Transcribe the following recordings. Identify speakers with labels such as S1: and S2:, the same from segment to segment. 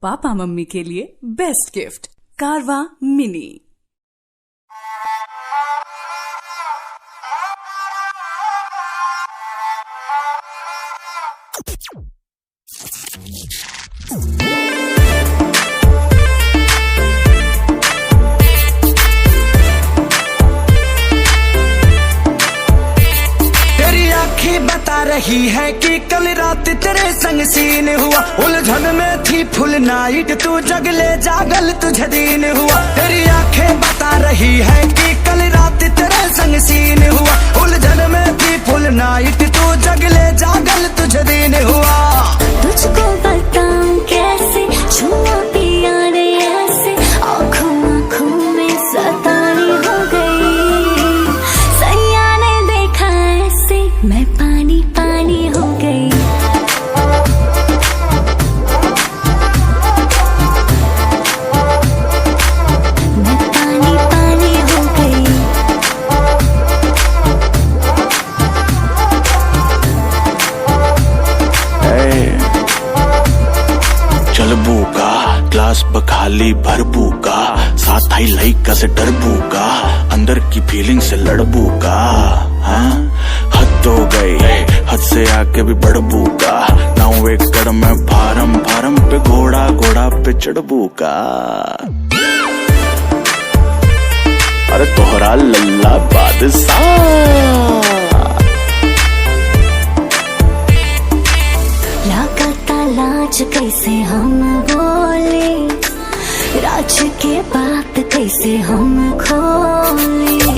S1: Papa mummy के लिए best gift कारवा मिनी।
S2: बता रही है कि कल रात तेरे संग सीन हुआ, उलझन में थी फुल नाइट, तू जगले जागल तुझे दिन हुआ। तेरी आंखें बता रही है कि कल रात तेरे संग सीन हुआ, उलझन में थी फुल नाइट, तू जगले जागल तुझे दिन हुआ।
S3: तुझको बताऊं कैसे छुआ पिया रे ऐसे, आँखों आँखों में सतानी हो गई। सैया ने देखा ऐसे मैं पानी पानी हो गई। मैं पानी पानी हो गई।
S4: चलबू का ग्लास बखाली भरबू का, साथ आई लइका से डरबू का, अंदर की फीलिंग से लड़बू का। हाँ हद हो गई, हद से आके भी बढ़बू का, 9 एकड़ में फारम फारम पे घोड़ा घोड़ा पे चढ़बू का। अरे तोहरा लल्ला बादशाह
S3: लाज कैसे हम बोले, राज के बात कैसे हम खोले।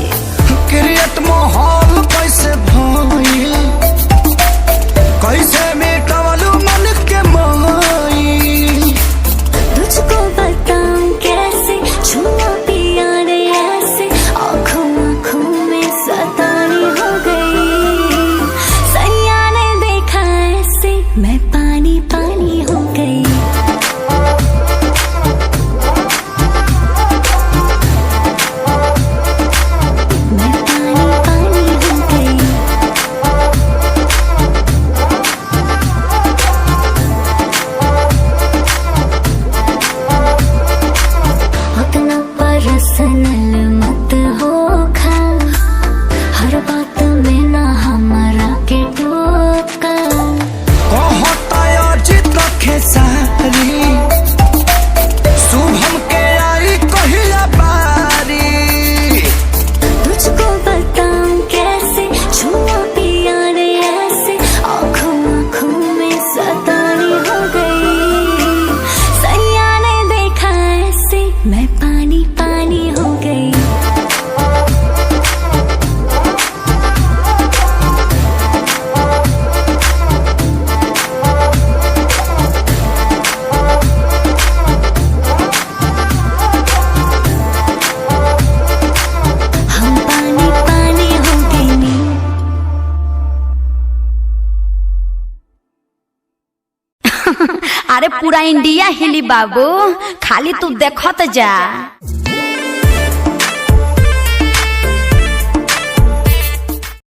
S2: क्रिएट माहौल कैसे भइल, कैसे मिटावलू मन के माइल।
S3: तुझको बताऊं कैसे छुआ पिया रे ऐसे, आँखों आँखों में सतानी हो गई। सैया ने देखा ऐसे मैं पानी पानी हो गई। मैं पानी पानी हो गई। उतना पर्सनल मत होखा, हर बात में ना हमारा के टोका।
S2: सारी शुभम के आई कहिया बारी।
S3: तुझको बताऊं कैसे छुआ पिया रे ऐसे, आँखों आँखों में सतानी हो गई। सैया ने देखा ऐसे मैं पानी पानी हो गई।
S5: अरे पूरा इंडिया हिली बाबू, खाली तू देखत जा।